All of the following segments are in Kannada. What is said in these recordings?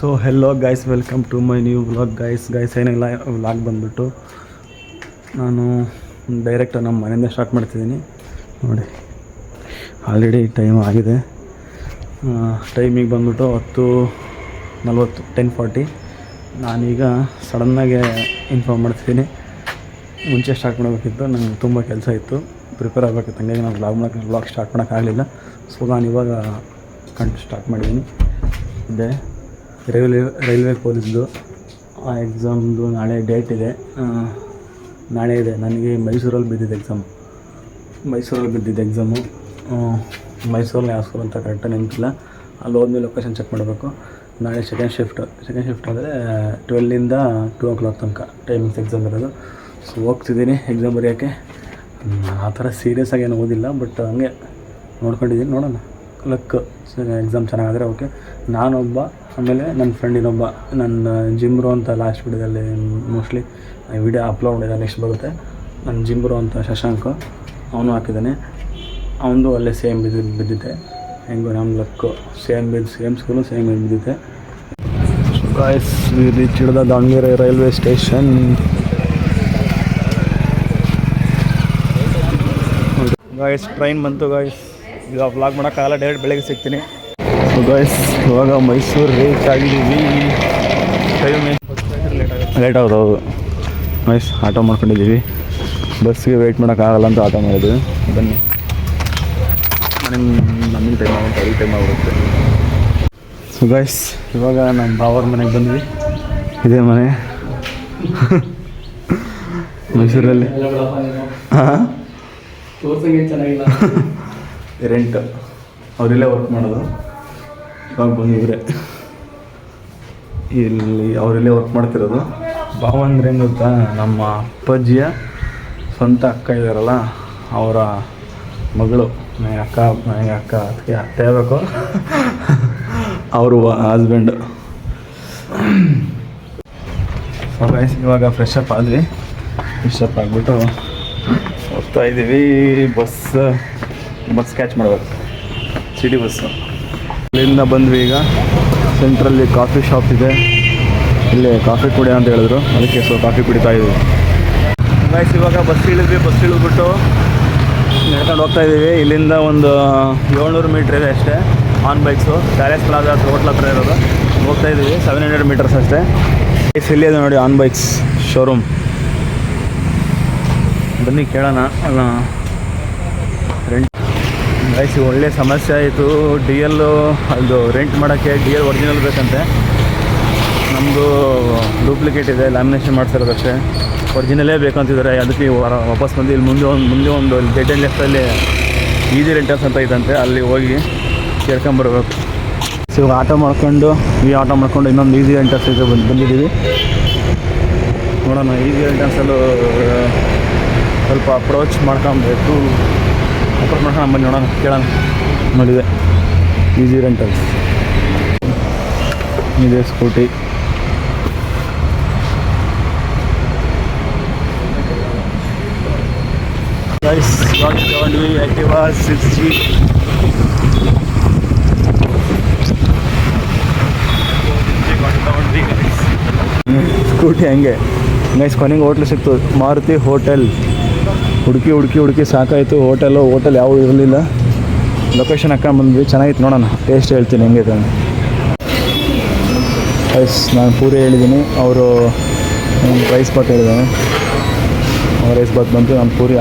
So hello guys, welcome to my new vlog. Guys ಏನಿಲ್ಲ, ವ್ಲಾಗ್ ಬಂದುಬಿಟ್ಟು ನಾನು ಡೈರೆಕ್ಟ್ ನಮ್ಮ ಮನೆಯಿಂದ ಸ್ಟಾರ್ಟ್ ಮಾಡ್ತಿದ್ದೀನಿ. ನೋಡಿ, ಆಲ್ರೆಡಿ ಟೈಮ್ ಆಗಿದೆ. ಟೈಮಿಗೆ ಬಂದುಬಿಟ್ಟು 10:40, 10:40. ನಾನೀಗ ಸಡನ್ನಾಗೆ ಇನ್ಫಾರ್ಮ್ ಮಾಡ್ತಿದ್ದೀನಿ. ಮುಂಚೆ ಸ್ಟಾರ್ಟ್ ಮಾಡಬೇಕಿತ್ತು, ನನಗೆ ತುಂಬ ಕೆಲಸ ಇತ್ತು, ಪ್ರಿಪೇರ್ ಆಗಬೇಕಿತ್ತು. ಹಂಗಾಗಿ ನಾನು ವ್ಲಾಗ್ ಸ್ಟಾರ್ಟ್ ಮಾಡೋಕ್ಕಾಗಲಿಲ್ಲ. ಸೊ ನಾನು ಇವಾಗ ಸ್ಟಾರ್ಟ್ ಮಾಡಿದ್ದೀನಿ. ಇದೆ ರೈಲ್ವೆ ಪೊಲೀಸ್ದು ಆ ಎಕ್ಸಾಮ್ದು ನಾಳೆ ಡೇಟ್ ಇದೆ. ನಾಳೆ ಇದೆ. ನನಗೆ ಮೈಸೂರಲ್ಲಿ ಬಿದ್ದಿದ್ದು ಎಕ್ಸಾಮು. ಮೈಸೂರಲ್ಲಿ ಯಾವ ಸ್ಕೂಲ್ ಅಂತ ಕರೆಕ್ಟಾಗಿ ನೆನಪಿಲ್ಲ. ಅಲ್ಲಿ ಹೋದ್ಮೇಲೆ ಲೊಕೇಶನ್ ಚೆಕ್ ಮಾಡಬೇಕು. ನಾಳೆ ಸೆಕೆಂಡ್ ಶಿಫ್ಟ್ ಅಂದರೆ 12ಇಂದ 2 o'clock ತನಕ ಟೈಮಿಂಗ್ಸ್ ಎಕ್ಸಾಮ್ ಇರೋದು. ಸೊ ಹೋಗ್ತಿದ್ದೀನಿ ಎಕ್ಸಾಮ್ ಬರೆಯೋಕ್ಕೆ. ಆ ಥರ ಸೀರಿಯಸ್ಸಾಗಿ ಏನು ಓದಿಲ್ಲ, ಬಟ್ ಹಂಗೆ ನೋಡ್ಕೊಂಡಿದ್ದೀನಿ. ನೋಡೋಣ, ಲಕ್ ಎಕ್ಸಾಮ್ ಚೆನ್ನಾಗಾದರೆ ಓಕೆ. ನಾನೊಬ್ಬ, ಆಮೇಲೆ ನನ್ನ ಫ್ರೆಂಡ್ ಇನ್ನೊಬ್ಬ, ನನ್ನ ಜಿಮ್ರೋ ಅಂತ ಲಾಸ್ಟ್ ವಿಡಿಯೋದಲ್ಲಿ ಮೋಸ್ಟ್ಲಿ ವಿಡಿಯೋ ಅಪ್ಲೋಡ್ ಮಾಡಿದ ನೆಕ್ಸ್ಟ್ ಬರುತ್ತೆ. ನನ್ನ ಜಿಮ್ರೋ ಅಂತ ಶಶಾಂಕ್, ಅವನು ಹಾಕಿದ್ದಾನೆ. ಅವನದು ಅಲ್ಲೇ ಸೇಮ್ ಬಿದ್ದಿದ್ದೆ. ಹೆಂಗೋ ನಮ್ಮ ಲಕ್ಕು ಸೇಮ್ ಸ್ಕೂಲು ಸೇಮ್ ಬಿದ್ದಿದ್ದೆ. Guys, we reached the Davanagere railway station. Guys, train ಬಂತು ಗಾಯ್ಸ್. ಈಗ ವ್ಲಾಗ್ ಮಾಡೋಕ್ಕಾಗಲ್ಲ, ಡೈರೆಕ್ಟ್ ಬೆಳಗ್ಗೆ ಸಿಗ್ತೀನಿ. ಗಾಯ್ಸ್, ಇವಾಗ ಮೈಸೂರು ರೀಚ್ ಆಗಿದ್ದೀವಿ. ಟೈಮ್ ಲೇಟ್ ಹೌದು ಗಾಯ್ಸ್. ಆಟೋ ಮಾಡ್ಕೊಂಡಿದ್ದೀವಿ. ಬಸ್ಸಿಗೆ ವೆಯ್ಟ್ ಮಾಡೋಕ್ಕಾಗಲ್ಲ ಅಂತ ಆಟೋ ಮಾಡಿದ್ದೀವಿ. ಬನ್ನಿ, ನಮಗೆ ಟೈಮ್ ಆಗುತ್ತೆ, ಅಲ್ಲಿ ಟೈಮ್ ಆಗುತ್ತೆ. ಸೊ ಗಾಯ್ಸ್, ಇವಾಗ ನಮ್ಮ ಬಾವರ ಮನೆಗೆ ಬಂದ್ವಿ. ಇದೇ ಮನೆ ಮೈಸೂರಲ್ಲಿ. ಹಾಂ, ಚೆನ್ನಾಗಿಲ್ಲ. ರೆಂಟ್ ಅವರಿಲ್ಲೇ ವರ್ಕ್ ಮಾಡೋದು. ಇವಾಗ ಬಂದಿದ್ರೆ ಇಲ್ಲಿ ಅವರಿಲ್ಲೇ ವರ್ಕ್ ಮಾಡ್ತಿರೋದು. ಭಾವ ಅಂದರೆ ಏನು ಗೊತ್ತಾ, ನಮ್ಮ ಅಪ್ಪಾಜಿಯ ಸ್ವಂತ ಅಕ್ಕ ಇದ್ದಾರಲ್ಲ, ಅವರ ಮಗಳು. ನನಗೆ ಅಕ್ಕ ಅದಕ್ಕೆ ಅತ್ತೆ ಆಗಬೇಕು. ಅವರು ಹಸ್ಬೆಂಡು. ಸೊ ಗೈಸ್, ಇವಾಗ ಫ್ರೆಶ್ ಅಪ್ ಆಗಿಬಿಟ್ಟು ಹೋಗ್ತಾ ಇದ್ದೀವಿ. ಬಸ್ ಕ್ಯಾಚ್ ಮಾಡಬೇಕು, ಸಿಟಿ ಬಸ್ಸು. ಇಲ್ಲಿಂದ ಬಂದ್ವಿ. ಈಗ ಸೆಂಟ್ರಲ್ಲಿ ಕಾಫಿ ಶಾಪ್ ಇದೆ, ಇಲ್ಲಿ ಕಾಫಿ ಕುಡಿ ಅಂತ ಹೇಳಿದ್ರು, ಅದಕ್ಕೆ ಸೊ ಕಾಫಿ ಕುಡಿತಾ ಇದ್ದೀವಿ. ಗೈಸ್, ಇವಾಗ ಬಸ್ ಇಳಿದ್ಬಿಟ್ಟು ನಡ್ಕೊಂಡು ಹೋಗ್ತಾ ಇದ್ದೀವಿ. ಇಲ್ಲಿಂದ ಒಂದು 700 ಮೀಟ್ರ್ ಇದೆ ಅಷ್ಟೇ. On bikes palace plaza hotel ಹತ್ರ ಇರೋದು. ಹೋಗ್ತಾ ಇದ್ದೀವಿ, 700 ಮೀಟರ್ಸ್ ಅಷ್ಟೇ. ಇಲ್ಲಿ ಇದೆ ನೋಡಿ ಆನ್ ಬೈಕ್ಸ್ ಶೋರೂಮ್. ಬನ್ನಿ ಕೇಳೋಣ. ರೆಂಟ್ ಗೈಸ್, ಒಳ್ಳೆ ಸಮಸ್ಯೆ ಆಯಿತು. DL ಅದು ರೆಂಟ್ ಮಾಡೋಕ್ಕೆ DL ಒರಿಜಿನಲ್ ಬೇಕಂತೆ. ನಮ್ಮದು ಡೂಪ್ಲಿಕೇಟ್ ಇದೆ, ಲ್ಯಾಮಿನೇಷನ್ ಮಾಡ್ತಿರೋದಷ್ಟೇ. ಒರಿಜಿನಲೇ ಬೇಕಂತಿದ್ದಾರೆ. ಅದಕ್ಕೆ ವಾಪಸ್ ಬಂದು ಇಲ್ಲಿ ಮುಂದೆ ಒಂದು ಡೆಡ್ ಆ್ಯಂಡ್ ಲೆಫ್ಟಲ್ಲಿ ಈಸಿ ರೆಂಟಲ್ಸ್ ಅಂತ ಇದ್ದಂತೆ, ಅಲ್ಲಿ ಹೋಗಿ ಕೇಳ್ಕೊಂಬರ್ಬೇಕು. ಸೊ ಇವಾಗ ಆಟೋ ಮಾಡ್ಕೊಂಡು ಇನ್ನೊಂದು ಈಸಿ ರೆಂಟಲ್ಸ್ ಇದೆ ಬಂದಿದ್ದೀವಿ. ನೋಡೋಣ, ಈಸಿ ರೆಂಟಲ್ಸಲ್ಲೂ ಸ್ವಲ್ಪ ಅಪ್ರೋಚ್ ಮಾಡ್ಕೊಬೇಕು. ಬನ್ನಿ ನೋಡೋಣ, ಕೇಳೋಣ. ನೋಡಿದೆ ಈಸಿ ರೆಂಟಲ್ಸ್ ಇದೆ, ಸ್ಕೂಟಿ. ಗೈಸ್, ತಗೊಂಡ್ವಿ ಆ್ಯಕ್ಟಿವಾ 6G. ಸ್ಕೂಟಿ ಹಂಗೆ ಗೈಸ್. ಕೊನೆಗೆ ಹೋಟ್ಲು ಸಿಕ್ತು, ಮಾರುತಿ ಹೋಟೆಲ್. ಹುಡುಕಿ ಸಾಕಾಯಿತು. ಹೋಟೆಲ್ ಯಾವುದು ಇರಲಿಲ್ಲ. ಲೊಕೇಶನ್ ಹಾಕೊಂಡು ಬಂದ್ವಿ. ಚೆನ್ನಾಗಿತ್ತು, ನೋಡೋಣ ಟೇಸ್ಟ್ ಹೇಳ್ತೀನಿ ಹೆಂಗೆ ಅಂತ. ಗೈಸ್, ನಾನು ಪೂರಿ ಹೇಳಿದ್ದೀನಿ, ಅವರು ರೈಸ್ ಬಾತ್ ಹೇಳಿದ್ದಾನೆ. ರೈಸ್ ಬಾತ್ ಬಂತು, ನಾನು ಪೂರಿ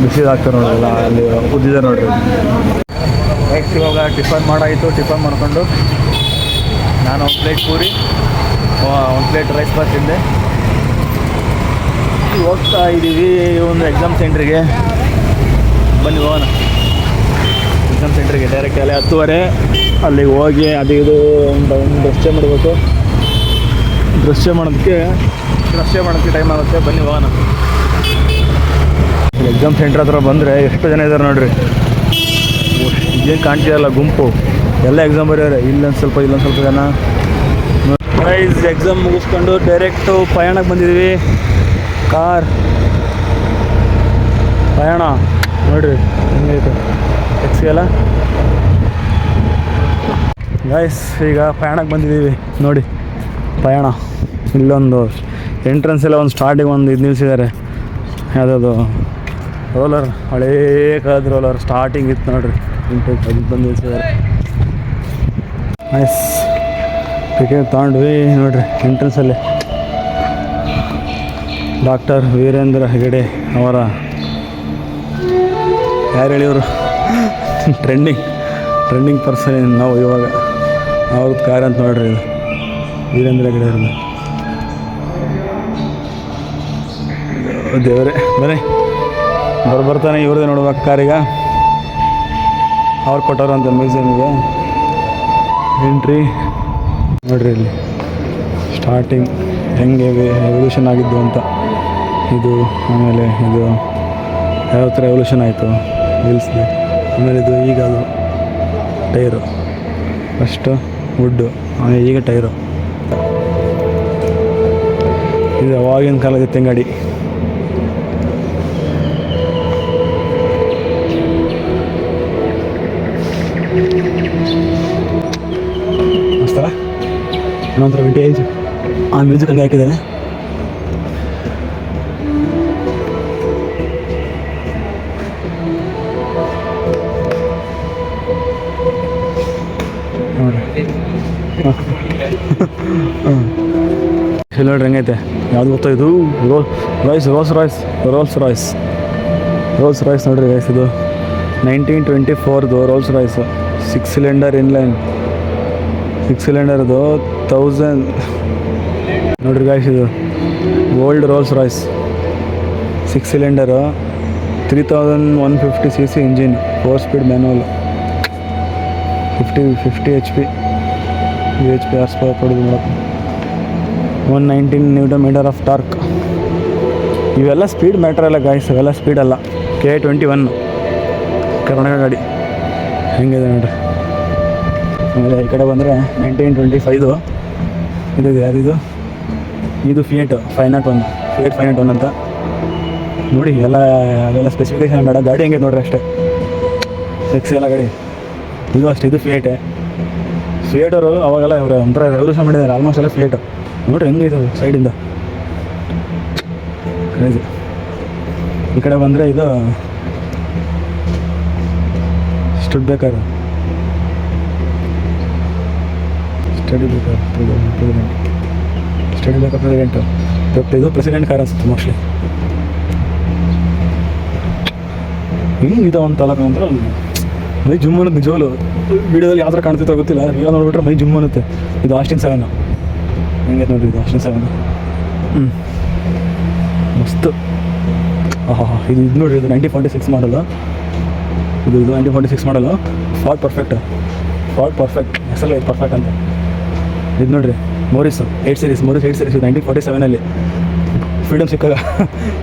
ಬಿಸಿದು ಹಾಕ್ತಾರೆ ನೋಡಿರಲ್ಲ, ಅಲ್ಲಿ ಉದ್ದಿದೆ ನೋಡ್ರಿ. ನೆಕ್ಸ್ಟ್ ಇವಾಗ ಟಿಫನ್ ಮಾಡ್ಕೊಂಡು ನಾನು 1 plate puri, 1 plate rice bath ತಿಂದೆ. ಹೋಗ್ತಾ ಇದ್ದೀವಿ ಒಂದು ಎಕ್ಸಾಮ್ ಸೆಂಟ್ರಿಗೆ. ಬನ್ನಿ ಹೋಗೋಣ ಎಕ್ಸಾಮ್ ಸೆಂಟ್ರಿಗೆ. ಡೈರೆಕ್ಟ್ ಅಲ್ಲಿ 10:30 ಅಲ್ಲಿಗೆ ಹೋಗಿ ಅದು ಇದು ಒಂದು ಡ್ರೆಸ್ ಚೇಂಜ್ ಮಾಡಬೇಕು. ಡ್ರೆಸ್ ಚೇಂಜ್ ಮಾಡೋದಕ್ಕೆ ಟೈಮ್ ಆಗುತ್ತೆ. ಬನ್ನಿ ಹೋಗೋಣ. ಎಕ್ಸಾಮ್ ಸೆಂಟ್ರ್ ಹತ್ರ ಬಂದರೆ ಎಷ್ಟು ಜನ ಇದ್ದಾರೆ ನೋಡಿರಿ. ಏನು ಕಾಣ್ತಿರಲ್ಲ, ಗುಂಪು ಎಲ್ಲ ಎಕ್ಸಾಮ್ ಬರೆಯೋರೆ. ಇಲ್ಲೊಂದು ಸ್ವಲ್ಪ ಜನ. ಪ್ರೈಸ್ ಎಕ್ಸಾಮ್ ಮುಗಿಸ್ಕೊಂಡು ಡೈರೆಕ್ಟು ಪಯಣಕ್ಕೆ ಬಂದಿದ್ದೀವಿ. ಕಾರ್ ಪಯಣ ನೋಡಿರಿ ಹೆಂಗೈತೆ. ಟ್ಯಾಕ್ಸಿ ಎಲ್ಲ ಗೈಸ್ ಈಗ ಪ್ರಯಾಣಕ್ಕೆ ಬಂದಿದ್ದೀವಿ ನೋಡಿ. ಪ್ರಯಾಣ ಇಲ್ಲೊಂದು ಎಂಟ್ರೆನ್ಸ್ ಎಲ್ಲ ಒಂದು ಸ್ಟಾರ್ಟಿಗೆ ಒಂದು ಇದು ನಿಲ್ಸಿದ್ದಾರೆ, ಯಾವುದದು ರೋಲರ್, ಹಳೇ ಕಾಲದ ರೋಲರ್ ಸ್ಟಾರ್ಟಿಂಗ್ ಇತ್ತು ನೋಡ್ರಿ, ಅದು ಬಂದು ನಿಲ್ಸಿದ್ದಾರೆ. ನೈಸ್ ಟಿಕೆಟ್ ತೊಗೊಂಡ್ವಿ ನೋಡ್ರಿ. ಎಂಟ್ರೆನ್ಸಲ್ಲಿ ಡಾಕ್ಟರ್ ವೀರೇಂದ್ರ ಹೆಗಡೆ ಅವರ, ಯಾರು ಹೇಳಿವರು, ಟ್ರೆಂಡಿಂಗ್ ಪರ್ಸನ್ ನಾವು ಇವಾಗ, ಅವ್ರದ್ದು ಕಾರ್ ಅಂತ ನೋಡ್ರಿ ಇದು, ವೀರೇಂದ್ರ ಹೆಗಡೆ ಅವ್ರದ್ದು. ದೇವರೇ ಬನ್ನಿ, ಬರ್ತಾನೆ ಇವ್ರದ್ದೇ ನೋಡ್ಬೇಕು ಕಾರೀಗ, ಅವ್ರು ಕೊಟ್ಟವ್ರು ಅಂತ ಮ್ಯೂಸಿಯಮ್ಗೆ ಎಂಟ್ರಿ ನೋಡ್ರಿ. ಇಲ್ಲಿ ಸ್ಟಾರ್ಟಿಂಗ್ ಹೆಂಗೆ ಎವಲ್ಯೂಷನ್ ಆಗಿದ್ದು ಅಂತ ಇದು, ಆಮೇಲೆ ಇದು ಯಾವ ಥರ ಎವಲ್ಯೂಷನ್ ಆಯಿತು ವೀಲ್ಸ್ದು, ಆಮೇಲೆ ಇದು ಈಗ ಅದು ಟೈರು, ಫಸ್ಟು ವುಡ್ಡು, ಆಮೇಲೆ ಈಗ ಟೈರು. ಇದು ಅವಾಗಿನ ಕಾಲದ ಎತ್ತಿನಗಾಡಿ. ಅಷ್ಟಲ್ಲ ಇನ್ನೊಂಥರ ವಿಂಟೇಜ್, ಆ ಮ್ಯೂಸಿಕ್ ಹಂಗೆ ಹಾಕಿದ್ದಾರೆ. ಇಲ್ಲಿ ನೋಡ್ರಿ ಹೆಂಗೈತೆ, ಯಾವ್ದು ಗೊತ್ತಾ ಇದು, ರೋಲ್ಸ್ ರಾಯ್ಸ್ ನೋಡ್ರಿ ಗೈಸ್. ಇದು 1924 ರೋಲ್ಸ್ ರಾಯ್ಸು, 6 ಸಿಲಿಂಡರ್ ಇನ್ಲೈನ್, 6 ಸಿಲಿಂಡರ್ದು 1000 ನೋಡ್ರಿ ಗೈಸ್. ಇದು old Rolls Royce 6 cylinder 3150 cc engine, 4 speed manual, 50 HP horse power ಕೊಡೋದು ಮಾಡಕ್ಕೆ, 119 Nm ಆಫ್ ಟಾರ್ಕ್. ಇವೆಲ್ಲ ಸ್ಪೀಡ್ ಮ್ಯಾಟ್ರ್ ಅಲ್ಲ ಗಾಯ್ಸ್, ಇವೆಲ್ಲ ಸ್ಪೀಡ್ ಅಲ್ಲ. K21 ಕರ್ನಾಟಕ ಗಾಡಿ ಹೆಂಗಿದೆ ನೋಡ್ರಿ. ಆಮೇಲೆ ಈ ಕಡೆ ಬಂದರೆ 1925 ಇದು ಯಾರಿದು, ಇದು ಫಿಯೇಟ್ 501 ಅಂತ ನೋಡಿ. ಅದೆಲ್ಲ ಸ್ಪೆಸಿಫಿಕೇಶನ್ ಬೇಡ, ಗಾಡಿ ಹೆಂಗೆ ನೋಡ್ರಿ ಅಷ್ಟೇ, ಸೆಕ್ಸಿ ಎಲ್ಲ ಗಾಡಿ. ಇದು ಅಷ್ಟೇ, ಇದು ಫಿಯೇಟರು ಅವಾಗೆಲ್ಲ ಇವರು ಒಂಥರ ರೆವಲ್ಯೂಷನ್ ಮಾಡಿದ್ದಾರೆ ಆಲ್ಮೋಸ್ಟ್ ಎಲ್ಲ ಫಿಯೇಟ್ ನೋಡ್ರಿ ಹೆಂಗೆ ಇದು ಸೈಡಿಂದ ಕ್ರೇಜಿ. ಈ ಕಡೆ ಬಂದರೆ ಇದು ಸ್ಟಡಿ ಪ್ರೆಸಿಡೆಂಟು, ಇದು ಪ್ರೆಸಿಡೆಂಟ್ ಕಾರ್ ಅನ್ಸುತ್ತೆ ಮೋಸ್ಟ್ಲಿ. ಹಿಂಗೆ ಇದು ಒಂದು ತಾಲೂಕು ಅಂದ್ರೆ ಮೈ ಜುಮ್ ಅನ್ನೋದು ನಿಜವಲ್ಲ. ವೀಡಿಯೋದಲ್ಲಿ ಯಾವ ಥರ ಕಾಣ್ತಿತ್ತೋ ಗೊತ್ತಿಲ್ಲ, ಈಗ ನೋಡ್ಬಿಟ್ರೆ ಮೈ ಜುಮ್ ಅನ್ನುತ್ತೆ. ಇದು ಆಸ್ಟಿನ್ 7 ಹೆಂಗೆ ನೋಡ್ರಿ, ಇದು ಆಸ್ಟಿನ್ 7 ಮಸ್ತು. ಇದು ನೋಡ್ರಿ, ಇದು 1946 ಮಾಡಲು, ಇದು 1946 ಮಾಡಲು. ಫಾರ್ಡ್ ಪರ್ಫೆಕ್ಟ್ ಹೆಸರು ಪರ್ಫೆಕ್ಟ್ ಅಂತ. ಇದು ನೋಡ್ರಿ ಮೋರಿಸ್ 8 ಸೀರೀಸ್, ಇದು 1947 ಫ್ರೀಡಮ್ ಸಿಕ್ಕಾಗ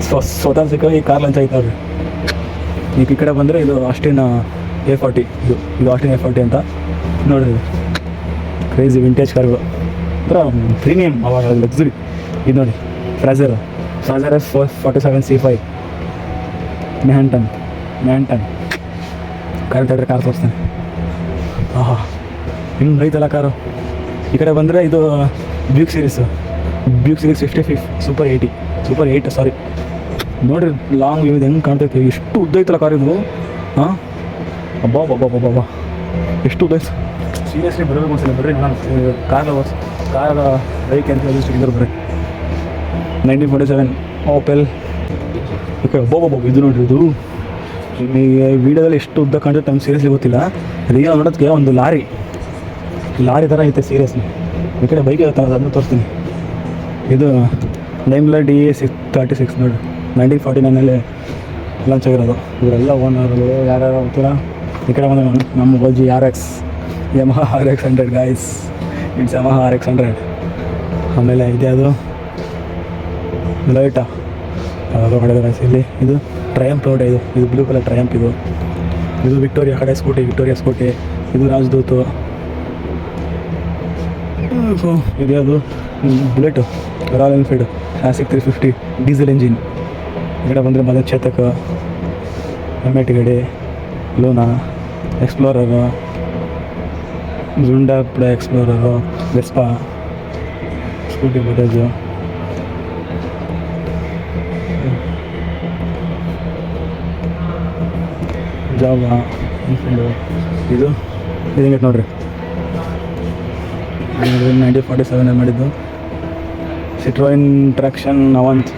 ಸ್ವತಃ ಸಿಕ್ಕಾಗ ಈ ಕಾರ್ ಲಂಚ್ ಆಯ್ತು ನೋಡ್ರಿ. ಈಗ ಈ ಕಡೆ ಬಂದರೆ ಇದು ಆಸ್ಟಿನ್ A40, ಇದು ಆಸ್ಟಿನ್ A40 ಅಂತ ನೋಡ್ರಿ. ಕ್ರೇಜಿ ವಿಂಟೇಜ್ ಕಾರ್ಗಳು, ಒಂಥರ ಪ್ರೀಮಿಯಮ್, ಅವಾಗ ಲಕ್ಸುರಿ. ಇದು ನೋಡಿ ಫ್ರಾಜರ್ F47 C5 ಮ್ಯಾನ್ಟನ್ ಕಾರ್ ತೋರಿಸ್ತಾನೆ. ಹಿಂಗೆ ಐತಲ್ಲ ಕಾರು. ಈ ಕಡೆ ಬಂದರೆ ಇದು ಬ್ಯೂಕ್ ಸೀರೀಸ್ 55 ಸೂಪರ್ 8 ಸಾರಿ ನೋಡ್ರಿ. ಲಾಂಗ್ ವ್ಯೂ ಹೆಂಗೆ ಕಾಣ್ತೈತೆ, ಎಷ್ಟು ಉದ್ದ ಐತಲ್ಲ ಕಾರ್ ಇದು. ಅಬ್ಬಾ ಎಷ್ಟು ಉದ್ದ ಐತೆ, ಸೀರಿಯಸ್ಲಿ ಬರಬೇಕು ಅನ್ಸಿಲ್ಲ. ಬರ್ರಿ ನಾನು ಕಾರ್ ಬೈಕ್ ಅಂತ ಹೇಳಿದ್ರು ಬರ್ರಿ. 1947 ಓಪೆಲ್. ಓಕೆ ಇದು ನೋಡ್ರಿ, ಇದು ನಿಮಗೆ ವೀಡಿಯೋದಲ್ಲಿ ಎಷ್ಟು ಉದ್ದ ಕಾಣ್ತೈತೆ ನಮ್ಗೆ ಸೀರಿಯಸ್ಲಿ ಗೊತ್ತಿಲ್ಲ. ರಿಯಲ್ ನೋಡೋದಕ್ಕೆ ಒಂದು ಲಾರಿ ಥರ ಐತೆ ಸೀರಿಯಸ್ಲಿ. ಈ ಕಡೆ ಬೈಕ್ ಇರುತ್ತೆ, ಅದನ್ನು ತೋರಿಸ್ತೀನಿ. ಇದು ಡೈಮ್ಲರ್ DA36 ನೋಡಿ, 1949 ಲಾಂಚ್ ಆಗಿರೋದು. ಇವರೆಲ್ಲ ಓನರ್ಗಳು ಯಾರ್ಯಾರು ಗೊತ್ತಿಲ್ಲ. ಈ ಕಡೆ ಬಂದರೆ ನಮ್ಮ OG RX Yamaha RX100 guys, it's Yamaha RX100. ಆಮೇಲೆ ಇದೆ ಅದು ಲೈಟಾ ಅದು ಮಾಡಿದ ಗಾಯ್ಸ್. ಇಲ್ಲಿ ಇದು ಟ್ರಯಂಪ್ ರೋಡ್, ಇದು ಬ್ಲೂ ಕಲರ್ ಟ್ರಯಂಪ್. ಇದು ವಿಕ್ಟೋರಿಯಾ ಸ್ಕೂಟಿ. ಇದು ರಾಜದೂತು. ಇದು ಅದು bullet royal enfield classic 350 diesel engine. ಈ ಕಡೆ ಬಂದರೆ ಮತ್ತೆ ಚೇತಕ, MT ಗಾಡಿ, ಲೂನಾ, ಎಕ್ಸ್ಪ್ಲೋರರು. ಜುಂಡಾ play explorer, Vespa, scooty footage, Jawa, ಇದು ಹಿಂಗೆ ನೋಡ್ರಿ 1947 ಮಾಡಿದ್ದು. ಸಿಟ್ರೋಯಿನ್ ಟ್ರಾಕ್ಷನ್ ಅವಂತ್,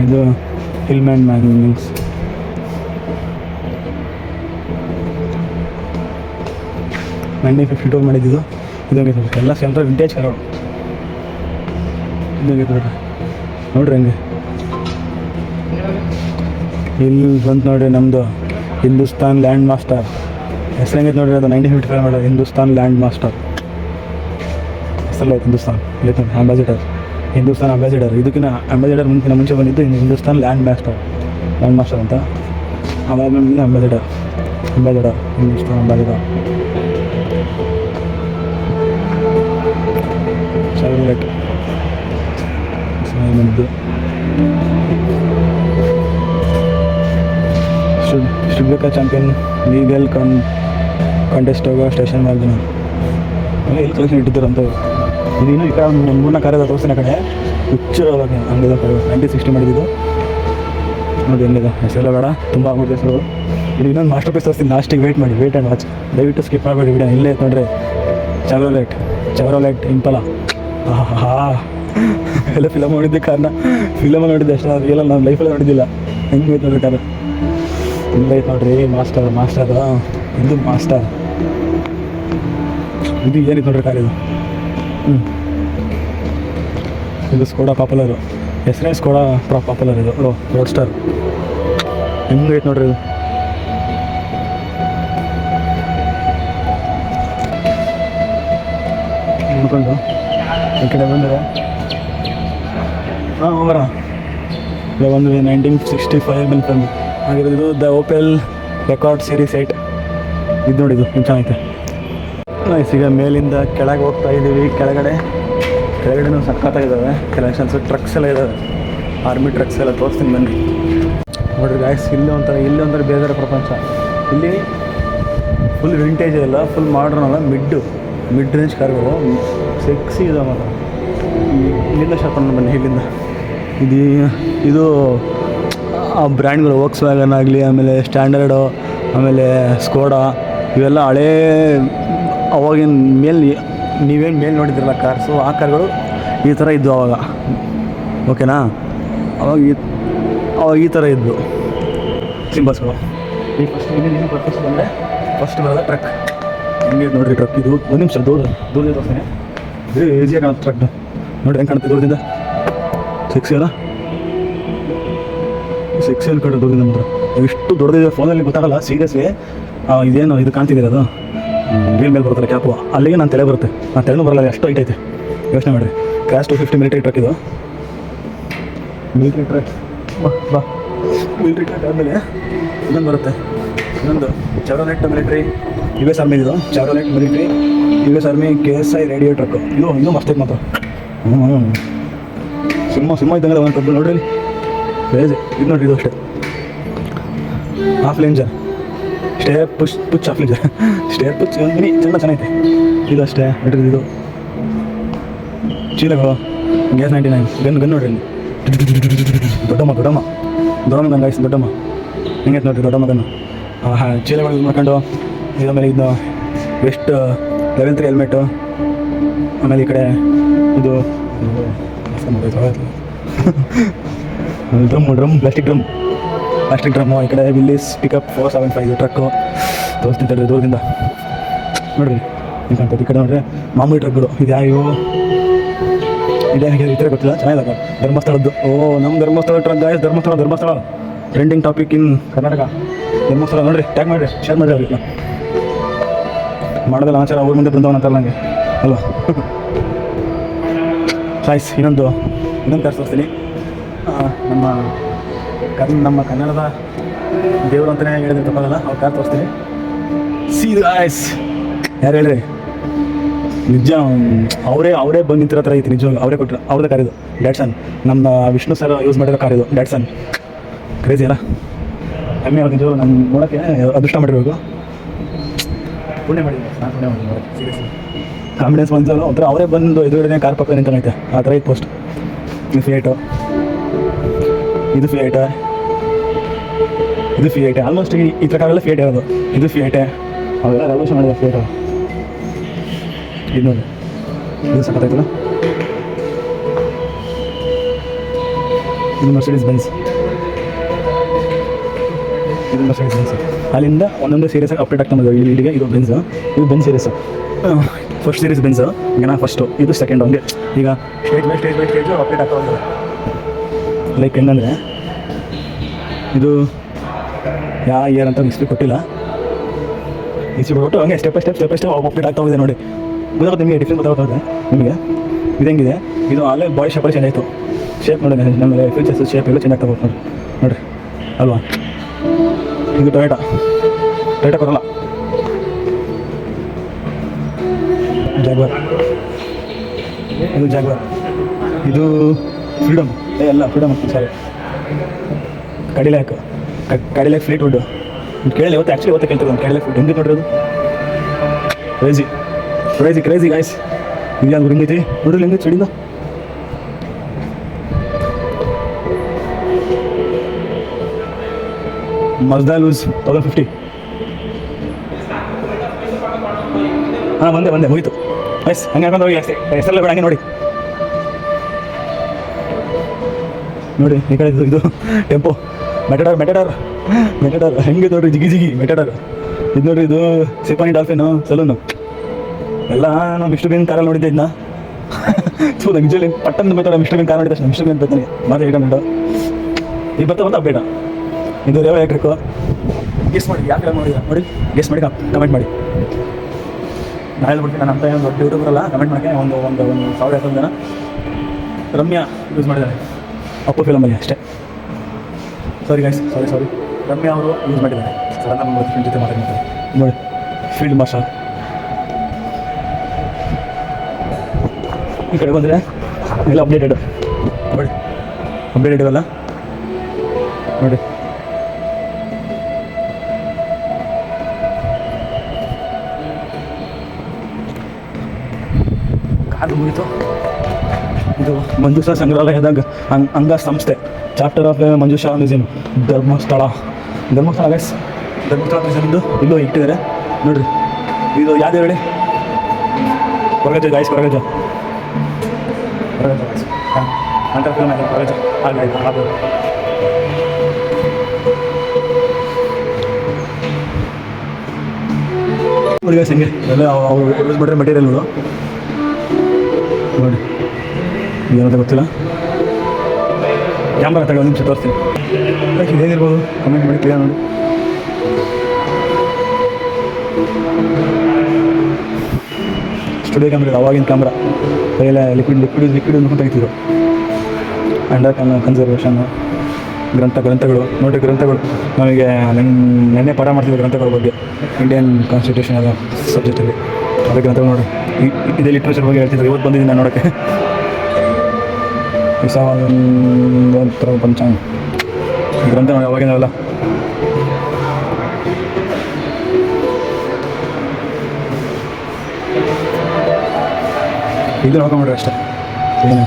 ಇದು ಹಿಲ್ಮ್ಯಾನ್ ಮ್ಯಾಗ್ನಿಂಗ್ಸ್, 1952 ಮಾಡಿದ್ದು. ಇದಂಗೆ ಎಲ್ಲ ಸೆಂಟ್ರಲ್ ವಿಂಟೇಜ್ ಕಾರು. ಇದಂಗೆ ನೋಡ್ರಿ ಹಂಗೆ ಇಲ್ಲಿ ಬಂತು ನೋಡ್ರಿ ನಮ್ಮದು ಹಿಂದೂಸ್ತಾನ್ ಲ್ಯಾಂಡ್ ಮಾಸ್ಟರ್. ಹೆಸರು ಹೆಂಗೈತೆ ನೋಡ್ರಿ, ಅದು 1955 ಮಾಡೋದು ಹಿಂದೂಸ್ತಾನ್ ಲ್ಯಾಂಡ್ ಮಾಸ್ಟರ್. ಹೆಸರಲ್ಲ ಐತೆ ಹಿಂದೂಸ್ತಾನ್, ಐತೆ ಹಿಂದೂಸ್ತಾನ್ ಅಂಬಾಸಿಡರ್. ಇದಕ್ಕಿಂತ ಅಂಬಾಸಿಡರ್ ಮುಂಚೆ ಬಂದಿದ್ದು ಹಿಂದೂಸ್ತಾನ್ ಲ್ಯಾಂಡ್ ಮಾಸ್ಟರ್ ಅಂತ. ಅದಾದ್ಮೇಲೆ ambassador Hindustan ambassador. Charlotte Sri Lanka champion legal contest ಹೋಗೋ ಸ್ಟೇಷನ್ ಮಾಡಿದ ಎಲ್ಲಿ ಕಲೆಕ್ಷನ್ ಇಟ್ಟಿದ್ದಾರಂತ. ಇದು ಇನ್ನೂ ಈ ಕಡೆ ಒಂದು 3-4 ಕಾರ್ಯದ ತೋರಿಸಿನ ಕಡೆ ಹುಚ್ಚಿರೋದಾಗ ಹಂಗಿದೆ. 1960 ಮಾಡಿದ್ದು ನೋಡಿ ಹೆಂಗಿದೆ. ಹೆಸರೆಲ್ಲ ಬೇಡ, ತುಂಬ ಆಗ್ಬಿಟ್ಟು ಹೆಸರು. ಇದು ಇನ್ನೊಂದು ಮಾಸ್ಟರ್ ಪೀಸ್ ತೋರಿಸ್ತೀನಿ, ಲಾಸ್ಟಿಗೆ ವೇಟ್ ಮಾಡಿ, ವೇಟ್ ಆ್ಯಂಡ್ ವಾಚ್. ದಯವಿಟ್ಟು ಸ್ಕಿಪ್ ಮಾಡಬೇಡಿ ವಿಡಿಯೋ. ಇಲ್ಲೇ ನೋಡ್ರಿ ಚಾವ್ರೋಲೆಟ್ ಇಂಪಲ. ಎಲ್ಲ ಫಿಲಮ್ ನೋಡಿದ್ದೆ, ಕಾರಣ ಫಿಲಮಲ್ಲಿ ನೋಡಿದ್ದೆ ಅಷ್ಟೇ, ರಿಯಲ್ ನಾನು ಲೈಫಲ್ಲಿ ನೋಡಿದ್ದಿಲ್ಲ. ಹೆಂಗೆ ಐತೆ ನೋಡ್ಬೇಕಾದ್ರೆ ಇಲ್ಲ ಐತೆ ನೋಡ್ರಿ. ಮಾಸ್ಟರ್ ಇದು ಮಾಸ್ಟರ್. ಇದು ಏನಿತ್ತು ನೋಡ್ರಿ ಕಾರ್ ಇದು. ಇದು ಸ್ಕೋಡಾ ಪಾಪ್ಯುಲರು, ಹೆಸರೇ ಸ್ಕೋಡಾ ಪಾಪ್ಯುಲರ್. ಇದು ರೋಡ್ ಸ್ಟಾರ್. ಹೆಂಗೈತೆ ನೋಡ್ರಿ ಇದು. ನೋಡ್ಕೊಂಡು ಈ ಕಡೆ ಬಂದರೆ ಹೋಗೋಣ. ಇಲ್ಲ ಒಂದು 1965 ಫಿಲ್ಮ್ ಆಗಿರೋದು ದ ಓಪೆಲ್ ರೆಕಾರ್ಡ್ ಸೀರೀಸ್ 8. ಇದು ನೋಡಿದ್ದು ಚೆನ್ನಾಗೈತೆ. ಈಗ ಮೇಲಿಂದ ಕೆಳಗೆ ಹೋಗ್ತಾ ಇದ್ದೀವಿ. ಕೆಳಗಡೆನೂ ಸಖತ್ತಾಗಿದ್ದಾವೆ ಕಲೆಕ್ಷನ್ಸು. ಟ್ರಕ್ಸ್ ಎಲ್ಲ ಇದ್ದಾವೆ, ಆರ್ಮಿ ಟ್ರಕ್ಸ್ ಎಲ್ಲ ತೋರಿಸ್ತೀನಿ ಬನ್ನಿ. ನೋಡ್ರಿ ಗಾಯ್ಸ್, ಇಲ್ಲಿ ಒಂಥರ ಬೇರೆ ಪ್ರಪಂಚ. ಇಲ್ಲಿ ಫುಲ್ ವಿಂಟೇಜ್ ಎಲ್ಲ, ಫುಲ್ ಮಾಡ್ರನ್ ಅಲ್ಲ, ಮಿಡ್ ರೇಂಜ್ ಕಾರ್ಗಳು ಸೆಕ್ಸಿ ಇದೆ ಮಾತ್ರ. ಇಲ್ಲಿಂದ ಶಾರ್ಟ್ ಬನ್ನಿ. ಇಲ್ಲಿಂದ ಇದು ಆ ಬ್ರ್ಯಾಂಡ್ಗಳು ವೋಕ್ಸ್ ವ್ಯಾಗನ್ ಆಗಲಿ, ಆಮೇಲೆ ಸ್ಟ್ಯಾಂಡರ್ಡು, ಆಮೇಲೆ ಸ್ಕೋಡಾ, ಇವೆಲ್ಲ ಹಳೇ ಅವಾಗಿನ ನೀವೇನು ಮೇಲೆ ನೋಡಿದ್ರಲ್ಲ ಕಾರ್ಸು, ಆ ಕಾರ್ಗಳು ಈ ಥರ ಇದ್ದವು ಅವಾಗ. ಓಕೆನಾ? ಅವಾಗ ಈ ಥರ ಇದ್ದು ಸಿಂಬಲ್ಸ್ಗಳು. ಈ ಫಸ್ಟ್ ಬಂದರೆ ಫಸ್ಟ್ ಬರೋದ ಟ್ರಕ್. ಹಿಂಗೆ ನೋಡಿರಿ ಟ್ರಕ್. ಇದು ಒಂದು ನಿಮಿಷ ದೂರದಿಂದ ತೋರಿಸ್ತೀನಿ. ಇದು ಈಸಿಯಾಗಿ ಕಾಣುತ್ತೆ ಟ್ರಕ್. ನೋಡಿ ಹೆಂಗೆ ಕಾಣುತ್ತೆ ದೂರದಿಂದ. ಸೆಕ್ಸಿ ಅಲ್ಲ, ಸೆಕ್ಸಿ ಅನ್ಕೊಂಡು ದೂರದಿಂದ ಮಾತ್ರ. ಎಷ್ಟು ದೊಡ್ಡದಿದೆ ಫೋನಲ್ಲಿ ಗೊತ್ತಾಗಲ್ಲ ಸೀರಿಯಸ್ಲಿ. ಇದೇನು ಇದು ಕಾಣ್ತಿದ್ದೀರ, ಅದು ವೀಲ್ ಮೇಲೆ ಬರುತ್ತಲ್ಲ ಕ್ಯಾಪು, ಅಲ್ಲಿಗೆ ನಾನು ತಲೆ ಬರುತ್ತೆ. ನಾನು ತಲೆನೂ ಬರಲ್ಲ, ಅಷ್ಟು ಹೈಟ್ ಐತೆ. ಯೋಚನೆ ಮಾಡಿರಿ. ಕ್ರಾಶ್ 250 ಮಿಲಿಟರಿ ಟ್ರಕ್ ಇದು. ಮಿಲಿಟರಿ ಟ್ರಕ್ ಮಿಲಿಟರಿ ಟ್ರಕ್ ಆದಮೇಲೆ ಇನ್ನೊಂದು ಬರುತ್ತೆ. ಇನ್ನೊಂದು ಚಾವ್ರೋಲೆಟ್ ಮಿಲಿಟರಿ US ಆರ್ಮಿ. ಇದು Chevrolet military US army KSI radio truck. ಇದು ಇನ್ನೂ ಮಸ್ತ್ ಮಾತ್ರ. ಸಿಂಹ ಇದ್ದಂಗೆ ಒಂದು ಟ್ರಕ್ ನೋಡ್ರಿ. ಕ್ರೇಜಿ. ಇದು ನೋಡ್ರಿ, ಇದು ಅಷ್ಟೇ ಹಾಫ್ ಲೇಂಜರ್ ಸ್ಟೇರ್ ಪುಚ್ ಹಾಫ್ ಲೇಂಜರ್ ಸ್ಟೇರ್ ಪುಚ್ ಮಿನಿ ಚೆನ್ನಾಗೈತೆ. ಇದು ಅಷ್ಟೇ ನೋಡ್ರಿ. ಇದು ಚೀಲಗಳು ಗ್ಯಾಸ್ 99 ಗನ್ ನೋಡ್ರಿ. ದೊಡ್ಡಮ್ಮ ಗಂಗಾಯಿಸಿ ದೊಡ್ಡಮ್ಮ ಹೆಂಗೈತೆ ನೋಡ್ರಿ. ದೊಡ್ಡಮ್ಮ ಗನ್ನು ಚೀಲಗಳು ಯೂಸ್ ಮಾಡ್ಕೊಂಡು. ಇದಾದ್ಮೇಲೆ ಇದು ವೆಸ್ಟ್ ಲೆವೆಲ್ 3 ಹೆಲ್ಮೆಟು. ಆಮೇಲೆ ಈ ಕಡೆ ಇದು ಡ್ರಮ್ ಪ್ಲಾಸ್ಟಿಕ್ ಡ್ರಮ್ಮು. ಈ ಕಡೆ ವಿಲ್ಲಿಸ್ ಪಿಕಪ್ 475 ಟ್ರಕ್ಕು ತೋರಿಸ್ತಿದ್ದಾರೆ ದೂರದಿಂದ ನೋಡ್ರಿ. ಈ ಕಡೆ ನೋಡ್ರಿ ಮಾಮೂಲಿ ಟ್ರಕ್ಗಳು. ಇದು ಯಾವ ಇದೇ ಈ ಥರ ಗೊತ್ತಿಲ್ಲ, ಚೆನ್ನಾಗಿದೆ. ಧರ್ಮಸ್ಥಳದ್ದು. ನಮ್ಮ Dharmasthala truck guys. Dharmasthala trending topic in Karnataka. Dharmasthala ನೋಡ್ರಿ, ಟ್ಯಾಗ್ ಮಾಡಿರಿ, ಶೇರ್ ಮಾಡಿರಿ. ಅವ್ರಿಗೆ ಮಾಡೋದಲ್ಲ ಆಚಾರ, ಅವ್ರ ಮುಂದೆ ಬೃಂದಾವನ ಅಂತಾರಲ್ಲ ನನಗೆ ಅಲ್ವಾ. ಸಾಯ್ಸ್ ಇನ್ನೊಂದು ಕಾರ್ ತೋರಿಸ್ತೀನಿ. ನಮ್ಮ ಕನ್ನಡದ ದೇವರು ಅಂತಲೇ ಹೇಳಿದ್ರೆ ತಪ್ಪಾಗಲ್ಲ. ಅವ್ರ ಕಾರ್ ತೋರಿಸ್ತೀನಿ. ಸಿ ಗಾಯ್ಸ್, ಯಾರು ಹೇಳ್ರಿ, ನಿಜ ಅವರೇ ಬಂದು ನಿಂತಿರೋ ಥರ ಐತಿ. ನಿಜವಾಗ ಅವರೇ ಕೊಟ್ಟರು. ಅವ್ರದ್ದೇ ಕಾರ್ ಇದು. ಡ್ಯಾಟ್ಸನ್. ನಮ್ಮ ವಿಷ್ಣು ಸರ್ ಯೂಸ್ ಮಾಡಿರೋ ಕಾರ್ ಇದು ಡ್ಯಾಟ್ಸನ್. ಕ್ರೇಜಿ ಅಲ್ಲ. ಹೆಮ್ಮೆ ಅವ್ರು ನಿಜವಾಗ ನಮ್ಮ ನೋಡೋಕ್ಕೆ ಅದೃಷ್ಟ ಮಾಡಿರಬೇಕು. ಪುಣ್ಯ ಮಾಡಿದ್ದೀನಿ, ನಾನು ಪುಣ್ಯ ಮಾಡಿದ್ದೀನಿ ಸೀರಿಯಸ್ಲಿ. ಕಾನ್ಫಿಡೆನ್ಸ್ ಬಂದಲ್ಲ ಒಂಥರ ಅವರೇ ಬಂದು ಎದುರುಗಡೆ ಕಾರ್ ಪಕ್ಕ ನಿಂತಂಗೈತೆ ಆ ಥರ ಇತ್ತು ಪೋಸ್ಟ್. ಇದು ಫಿಯೇಟು, ಇದು ಫಿಯೇಟ, ಇದು ಫಿಯೇಟೆ. ಆಲ್ಮೋಸ್ಟ್ ಈ ಪ್ರಕಾರೆಲ್ಲ ಫಿಯೇಟ್ ಇರೋದು. ಇದು ಫಿಯೇಟೆ, ಅವೆಲ್ಲ ರೆವಲ್ಯೂಷನ್ ಮಾಡಿದೆ ಫಿಯೇಟು. ಇದು ನೋಡಿ, ಇದು ಸಖತ್ತಾಯ್ತಲ್ಲ. ಇದು ಮರ್ಸಿಡೀಸ್ ಬೆನ್ಸ್, ಇದು ಮರ್ಸಿಡೀಸ್ ಬೆನ್ಸ್. ಅಲ್ಲಿಂದ ಒಂದೊಂದು ಸೀರೀಸಾಗಿ ಅಪ್ಡೇಟ್ ಆಗ್ತಾ ಬಂದಿದೆ. ಇಲ್ಲಿಗೆ ಇದು ಬೆನ್ಸ್, ಇದು Benz series. First series Benz, ಈಗ ನಾ ಫಸ್ಟು, ಇದು ಸೆಕೆಂಡ್. ಹಂಗೆ ಈಗ ಸ್ಟೇಜ್ ಬೈ ಸ್ಟೇಜು ಅಪ್ಡೇಟ್ ಆಗ್ತಾ ಬಂದಿದೆ. ಲೈಕ್ ಹೆಂಗಂದರೆ ಇದು ಯಾವ ಇಯರ್ ಅಂತ ಹಿಸ್ಟ್ರಿ ಕೊಟ್ಟಿಲ್ಲ, ಹಿಸ್ಟ್ರಿ ಕೊಟ್ಟು ಹಂಗೆ ಸ್ಟೆಪ್ ಬೈ ಸ್ಟೆಪ್ ಅಪ್ಡೇಟ್ ಆಗ್ತಾ ಇದೆ. ನೋಡಿ ಗೊತ್ತಾಗುತ್ತೆ ನಿಮಗೆ, ಡಿಫ್ರೆನ್ಸ್ ಗೊತ್ತಾಗುತ್ತೆ ನಿಮಗೆ. ಇದು ಹೆಂಗಿದೆ, ಇದು ಅಲ್ಲೇ ಬಾಡಿ ಶೇಪಲ್ಲಿ ಚೇಂಜ್ ಆಯಿತು. ಶೇಪ್ ನೋಡಿ, ನಮಗೆ ಫ್ಯೂಚರ್ಸ್ ಶೇಪ್ ಎಲ್ಲ ಚೇಂಜ್ ಆಗ್ತಾ ಹೋಗುತ್ತೆ ನೋಡಿರಿ ಅಲ್ವಾ. ಇದು ಟೊಯೋಟಾ ಕೊರಲ್ಲ, ಜಾಗ್ವಾರ್, ಇದು ಜಾಗ್ವಾರ್, ಇದು ಫ್ರೀಡಮ್ ಎಲ್ಲ ಫ್ರೀಡಮ್ ಅಂತ ಸಾರಿ, ಕಡಿಲ್ಯಾಕ್ ಫ್ಲೀಟ್ ವುಡ್. ಕೇಳಿ ಇವತ್ತು ಆ್ಯಕ್ಚುಲಿ ಇವತ್ತು ಕೇಳ್ತಿರೋದು ಕಡಿಲ್ಯಾಕ್ ಫ್ಲೀಟ್ ಹೆಂಗೆ ನೋಡಿರೋದು. Crazy guys. ಇದು ಯಾವ್ದು ಹೆಂಗೈತಿ ನೋಡ್ರಿ, ಹೆಂಗೈತಿ ಚಡಿದ. Mazda loose 1050. ಹಾಂ ಬಂದೆ ಮುಗೀತು ಎಸ್. ಹಂಗೆ ಹಾಕೊಂಡು ಹೋಗಿ ಅಷ್ಟೇ, ಹೆಸರೆಲ್ಲ ಬೇಡ. ಹಂಗೆ ನೋಡಿ ಈ ಕಡೆ ಇದು ಟೆಂಪೋ ಮೆಟಡಾರ್ ಹೆಂಗೆ ನೋಡ್ರಿ, ಜಿಗಿ ಮೆಟಡಾರ್. ಇದು ನೋಡ್ರಿ, ಇದು ಸಿಪಾನಿ ಡಾಲ್ಫಿನು ಸಲೂನು ಎಲ್ಲ ನಾವು ಮಿಸ್ಟರ್ ಬೀನ್ ಕಾರಲ್ಲಿ ನೋಡಿದ್ದೆ. ಇದನ್ನ ನಿಜಲ್ಲಿ ಪಟ್ಟಂದು ಬರ್ತಾಳೆ ಮಿಸ್ಟರ್ ಬೀನ್ ಕಾರ್ ನೋಡಿದ ತಕ್ಷಣ ಮಿಸ್ಟರ್ ಬೀನ್ ಬರ್ತಾನೆ ಮಾತ್ರ 800. ಈಗ ಬರ್ತಾ ಅಪ್ಡೇಟ. ಇದು ರೇವ ಎಲೆಕ್ಟ್ರಿಕ್ಕು. ಗೆಸ್ ಮಾಡಿ ಯಾಕೆ ನೋಡಿದ ನೋಡಿ, ಗೆಸ್ ಮಾಡಿ ಕಮೆಂಟ್ ಮಾಡಿ. ನಾನು ಹೇಳ್ಬಿಡ್ತೀನಿ, ನಾನು ಅಂತ ಏನು ದೊಡ್ಡ ಯೂಟ್ಯೂಬರಲ್ಲ. ಕಮೆಂಟ್ ಮಾಡೋಕ್ಕೆ ಒಂದು 1000 ಜನ ರಮ್ಯಾ ಯೂಸ್ ಮಾಡಿದ್ದಾರೆ ಅಪ್ಪು ಫಿಲಮಲ್ಲಿ ಅಷ್ಟೇ. ಸಾರಿ ಗೈಸ್, ಸಾರಿ. ರಮ್ಯಾ ಅವರು ಯೂಸ್ ಮಾಡಿದ್ದಾರೆ. ಸಡನ್ ನಮ್ಮ ಫ್ರೆಂಡ್ ಜೊತೆ ಮಾತಾಡ್ತಾರೆ ನೋಡಿ. Field marshal. ಈ ಕಡೆ ಬಂದರೆ ಎಲ್ಲ ಅಪ್ಡೇಟೆಡ್ ನೋಡಿ, ಅಪ್ಡೇಟೆಡ್ ಇರಲ್ಲ ನೋಡಿ. ಕಾದು ಮುಗಿತು. ಇದು ಮಂಜುಷಾ ಸಂಗ್ರಹಾಲಯದ ಅಂಗ ಸಂಸ್ಥೆ, chapter of Manjusha museum, Dharmasthala guys. Dharmasthala ಮ್ಯೂಸಿಯಮ್ದು ಇಲ್ಲೂ ಇಟ್ಟಿದ್ದಾರೆ ನೋಡಿರಿ. ಇದು ಯಾವ್ದು ಹೇಳಿ, ಕೊರಗಜ್ಜ ಗಾಯ್ಸ್, ಕೊರಗಜ್ಜ ಹಾಂ ಅಂತ ಫಿಲ್ಮ್ ಆಗಿದೆ ಕೊರಗಜ್ಜ. ಅದು ನೋಡಿ ಗೈಸ್, ಹೆಂಗೆ ಎಲ್ಲ ಅವ್ರು ಯೂಸ್ ಮಾಡಿರೋ ಮೆಟೀರಿಯಲ್ಗಳು ನೋಡಿ. ಏನಂತ ಗೊತ್ತಿಲ್ಲ, ಕ್ಯಾಮ್ರಾ ತಗೊಳ್ಳಿ, ಒಂದು ನಿಮಿಷ ತೋರಿಸ್ತೀನಿ. ಇದು ಹೇಗಿರ್ಬೋದು ಕಮೆಂಟ್ ಮಾಡಿ ಕ್ಲಿಯರ್ ನೋಡಿ. ಸ್ಟುಡಿಯೋ ಕ್ಯಾಮ್ರಾ, ಅವಾಗಿನ ಕ್ಯಾಮ್ರಾ ಕೈಯೆಲ್ಲ ಲಿಕ್ವಿಡ್ ಅಂತ ತೆಗಿತಿದ್ರು. ಅಂಡರ್ ಕನ್ಸರ್ವೇಷನ್ನು, ಗ್ರಂಥಗಳು ನೋಡಿ. ಗ್ರಂಥಗಳು ನಮಗೆ ನೆನ್ನೆ ಪಾಠ ಮಾಡ್ತಿದ್ವಿ ಗ್ರಂಥಗಳ ಬಗ್ಗೆ, ಇಂಡಿಯನ್ ಕಾನ್ಸ್ಟಿಟ್ಯೂಷನ್ ಅದ ಸಬ್ಜೆಕ್ಟಲ್ಲಿ. ಅದೇ ಗ್ರಂಥಗಳು ನೋಡಿ. ಇದೇ ಲಿಟ್ರೇಚರ್ ಬಗ್ಗೆ ಹೇಳ್ತಿದ್ರು. ಇವತ್ತು ಬಂದಿದ್ದೀನಿ ನಾನು ನೋಡೋಕ್ಕೆ. ಪಂಚಾಂಗ ಗ್ರಂಥ ನೋಡಿ, ಅವಾಗಿನವೆಲ್ಲ. ಇದು ನೋಡ್ಕೊಂಬಿಡ್ರಿ ಅಷ್ಟೇ. ಏನು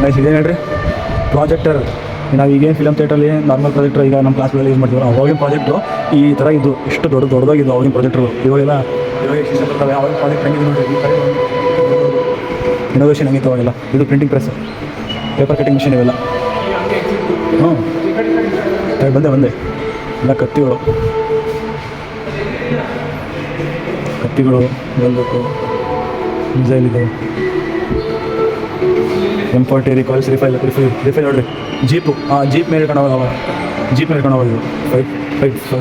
ನೈಸ್ ಇದೇನು ಹೇಳ್ರಿ, ಪ್ರಾಜೆಕ್ಟರ್. ನಾವು ಈಗೇನು ಫಿಲಮ್ ಥಿಯೇಟ್ರಲ್ಲಿ ನಾರ್ಮಲ್ ಪ್ರಾಜೆಕ್ಟರ್ ಈಗ ನಮ್ಮ ಕ್ಲಾಸ್ಗಳಲ್ಲಿ ಯೂಸ್ ಮಾಡ್ತೀವಿ. ಅವಾಗಿನ ಪ್ರಾಜೆಕ್ಟು ಈ ಥರ ಇದು ಇಷ್ಟು ದೊಡ್ಡದಾಗಿದ್ದು ಅವಾಗಿನ ಪ್ರಾಜೆಕ್ಟ್ರು. ಇವಾಗ ಬರ್ತವೆ. ಅವಾಗಿನ ಪ್ರಾಜೆಕ್ಟ್ ಹೆಂಗಿದೆ ನೋಡಿ. ಈ ಥರ ಇನೋವೇಷನ್ ಹೆಂಗಿತ್ತು ಅವಾಗೆಲ್ಲ. ಇದು printing press, paper cutting machine ಇವೆಲ್ಲ. ಬಂದೆ ಎಲ್ಲ ಕತ್ತಿಗಳು ಬಂದಬೇಕು. ಮಿಸೈಲ್ ಇದು M40 ರಿಕಾಯ್ಲ್ಸ್, ರಿಫೈಲ್ ನೋಡಿರಿ. ಜೀಪು, ಜೀಪ್ ಮೇಲೆ ಇಟ್ಕೊಂಡು ಹೋಗೋದು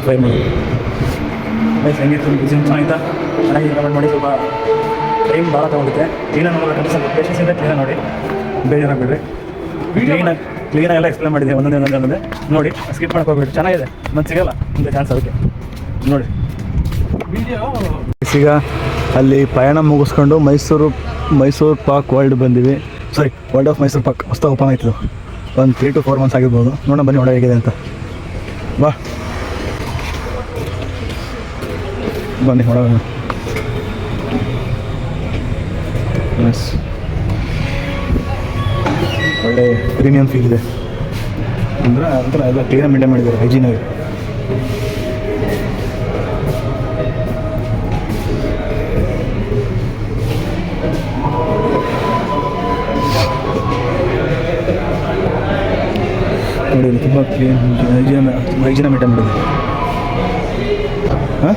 ಫೈರ್ ಮಾಡಿ. ಹೆಂಗಿತ್ತು ಚೆನ್ನಾಗಿತ್ತಾ? ಚೆನ್ನಾಗಿ ಕಮೆಂಟ್ ಮಾಡಿ. ಸ್ವಲ್ಪ ಟೈಮ್ ಭಾಳ ತೊಗೊಂಡಿದ್ದೆ. ಕ್ಲೀನಾಗಿ ನೋಡೋದು, ಸ್ವಲ್ಪ ಪೇಷನ್ಸಿಂದ ಕ್ಲೀನಾಗಿ ನೋಡಿ, ಬೇಜಾರಾಗ್ಬಿಡ್ರಿ. ಕ್ಲೀನಾಗಿ ಎಲ್ಲ ಎಕ್ಸ್ಪ್ಲೇನ್ ಮಾಡಿದೆ ಒಂದೊಂದೇ ನೋಡಿ. ಸ್ಕಿಪ್ ಮಾಡಕ್ಕೆ ಹೋಗ್ಬಿಟ್ಟು ಚೆನ್ನಾಗಿದೆ, ಮತ್ತೆ ಸಿಗೋಲ್ಲ ಇಂಥ ಚಾನ್ಸ್ ಅದಕ್ಕೆ ನೋಡಿ. ಈಗ ಅಲ್ಲಿ ಪಯಣ ಮುಗಿಸ್ಕೊಂಡು ಮೈಸೂರು ಪಾಕ್ ವರ್ಲ್ಡ್ ಬಂದಿವಿ. ಸಾರಿ, ವರ್ಲ್ಡ್ ಆಫ್ ಮೈಸೂರು ಪಾಕ್ ಹೊಸ್ದಾಗಿ ಓಪನ್ ಆಯ್ತು. ಒಂದು 3 to 4 months ಆಗಿರ್ಬೋದು. ನೋಡೋಣ ಬನ್ನಿ ಒಳಗೆ ಹೇಗಿದೆ ಅಂತ. ಬಾ ಬನ್ನಿ ಒಳಗೆ. ಎಸ್, ಒಳ್ಳೆ ಪ್ರೀಮಿಯಂ ಫೀಲ್ ಇದೆ. ಅಂದರೆ ಒಂಥರ ಎಲ್ಲ ಕ್ಲೀನಾಗಿ ಮೇಂಟೈನ್ ಮಾಡಿದ್ದಾರೆ, ಹೈಜೀನಾಗಿ. ನೋಡಿ ತುಂಬ ಕ್ಲೀನ್ ಹೈಜೀನ ಮೇಂಟೈನ್ ಮಾಡಿದ್ದಾರೆ. ಹಾಂ,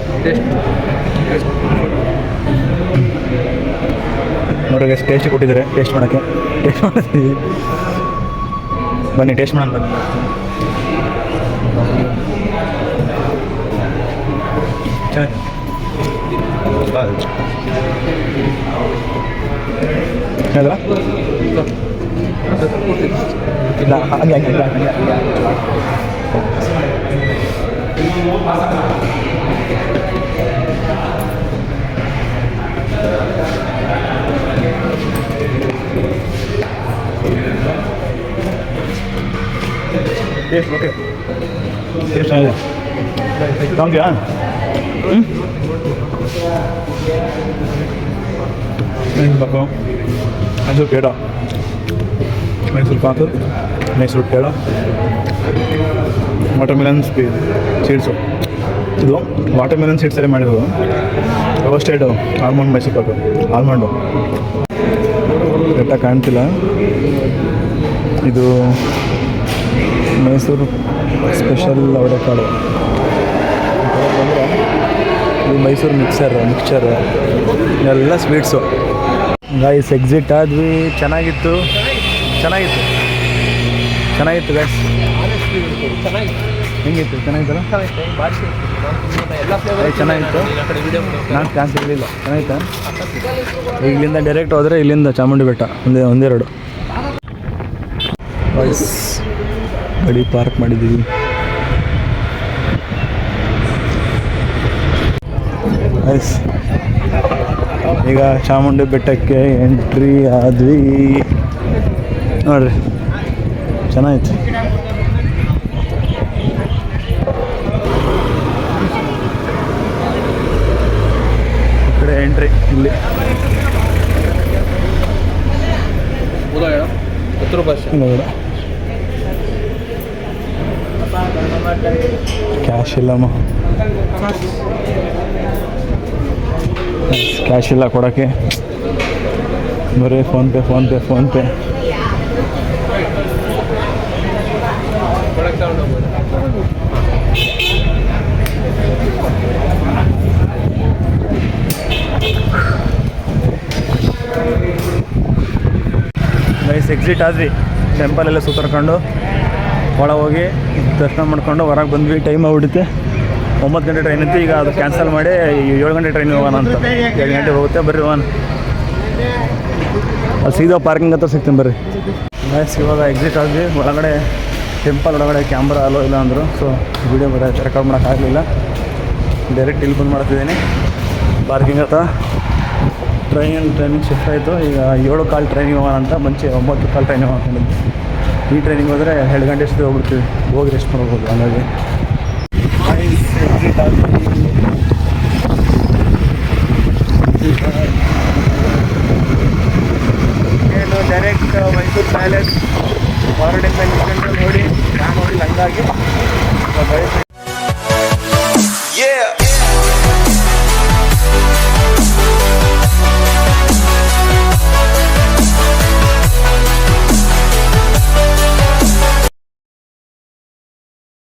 ನೋಡ್ರಿ ಎಷ್ಟು ಟೇಸ್ಟ್ ಕೊಟ್ಟಿದ್ದಾರೆ. ಟೇಸ್ಟ್ ಮಾಡೋಕ್ಕೆ ಮಾಡ್ತೀವಿ. ಬನ್ನಿ ಟೇಸ್ಟ್ ಮಾಡೋಣ. ಬನ್ನಿ. ಚೆನ್ನಾಗಿಲ್ಲ? ಇಲ್ಲ, ಹಂಗೆ ಟೇಸ್ಟ್ ಓಕೆ. ಟೇಸ್ಟ್ ಚೆನ್ನಾಗಿದೆ. Thank you. Mysore peda, Mysore pak, Mysore peda, watermelon seeds. ಇದು ವಾಟರ್ಮೆಲನ್ ಸೀಡ್ಸಲ್ಲೇ ಮಾಡಿರೋದು. Roasted almond Mysore pak, almond ಬೆಟ್ಟ ಕಾಣ್ತಿಲ್ಲ. ಇದು ಮೈಸೂರು ಸ್ಪೆಷಲ್ ಅವರೆಕಾಳು. ಇದು ಮೈಸೂರು ಮಿಕ್ಸ್ಚರ್ ಎಲ್ಲ ಸ್ವೀಟ್ಸು. ಗೈಸ್ ಎಕ್ಸಿಟ್ ಆದ್ವಿ. ಚೆನ್ನಾಗಿತ್ತು ಗೈಸ್. ಹೆಂಗಿತ್ತು? ಚೆನ್ನಾಗಿತ್ತಲ್ಲ? ಚೆನ್ನಾಗಿತ್ತು. ನಾನು ಚಾನ್ಸ್ ಇರಲಿಲ್ಲ. ಚೆನ್ನಾಗಿತ್ತಾ? ಇಲ್ಲಿಂದ ಡೈರೆಕ್ಟ್ ಹೋದರೆ ಇಲ್ಲಿಂದ ಚಾಮುಂಡಿ ಬೆಟ್ಟ ಒಂದೆರಡು ಗಡಿ ಪಾರ್ಕ್ ಮಾಡಿದ್ದೀವಿ. ಗೈಸ್ ಈಗ ಚಾಮುಂಡಿ ಬೆಟ್ಟಕ್ಕೆ ಎಂಟ್ರಿ ಆದ್ವಿ. ನೋಡ್ರಿ ಚೆನ್ನಾಗಿತ್ತು. ಈ ಕಡೆ ಎಂಟ್ರಿ ಇಲ್ಲಿ. ಕ್ಯಾಶ್ ಇಲ್ಲಮ್ಮ, ಕ್ಯಾಶ್ ಇಲ್ಲ ಕೊಡೋಕ್ಕೆ. ಬರೀ ಫೋನ್ಪೇ. ನೈಸ್ ಎಕ್ಸಿಟ್ ಆದ್ವಿ. ಟೆಂಪಲೆಲ್ಲ ಸುತ್ತರ್ಕೊಂಡು ಒಳಗೆ ಹೋಗಿ ದರ್ಶನ ಮಾಡ್ಕೊಂಡು ಹೊರಗೆ ಬಂದ್ವಿ. ಟೈಮ್ ಆಗ್ಬಿಡುತ್ತೆ. 9 ಗಂಟೆ ಟ್ರೈನ್ ಇತ್ತು. ಈಗ ಅದು ಕ್ಯಾನ್ಸಲ್ ಮಾಡಿ 7 ಗಂಟೆ ಟ್ರೈನ್ ಹೋಗೋಣ ಅಂತ. 7 ಗಂಟೆ ಹೋಗುತ್ತೆ. ಬರ್ರಿ ಹೋಗೋಣ. ಅಲ್ಲಿ ಸೀದಾ ಪಾರ್ಕಿಂಗ್ ಹತ್ರ ಸಿಗ್ತೀನಿ ಬರ್ರಿ. ನೈಸ್ ಇವಾಗ ಎಕ್ಸಿಟ್ ಆದ್ವಿ. ಒಳಗಡೆ ಟೆಂಪಲ್ ಒಳಗಡೆ ಕ್ಯಾಮ್ರಾ ಅಲೋ ಇಲ್ಲ ಅಂದರು. ಸೊ ವೀಡಿಯೋ ರೆಕಾರ್ಡ್ ಮಾಡೋಕ್ಕಾಗಲಿಲ್ಲ. ಡೈರೆಕ್ಟ್ ಇಲ್ಲಿ ಬಂದು ಮಾಡ್ತಿದ್ದೀನಿ ಪಾರ್ಕಿಂಗ್ ಹತ್ರ. ಟ್ರೈನಿಂಗ್ ಶಿಫ್ಟ್ ಆಯಿತು. ಈಗ 7:15 ಟ್ರೈನಿಗೆ ಹೋಗೋಣ ಅಂತ. ಮುಂಚೆ 9:15 ಟ್ರೈನಿಗೆ ಹೋಗ್ಕೊಂಡಿದ್ದೆ. ಈ ಟ್ರೈನಿಗೆ ಹೋದರೆ 2 ಗಂಟೆ ಅಷ್ಟೇ ಹೋಗ್ಬಿಡ್ತೀವಿ. ಹೋಗಿ ರೆಸ್ಟ್ ಮಾಡ್ಬೋದು. ಹಾಗಾಗಿ ಏನು ಡೈರೆಕ್ಟ್ ಮೈಸೂರು ಪ್ಯಾಲೇಸ್ ಹೊರಡಿಂದ ನಿಂತ್ಕೊಂಡು ನೋಡಿ ಹಂಗಾಗಿ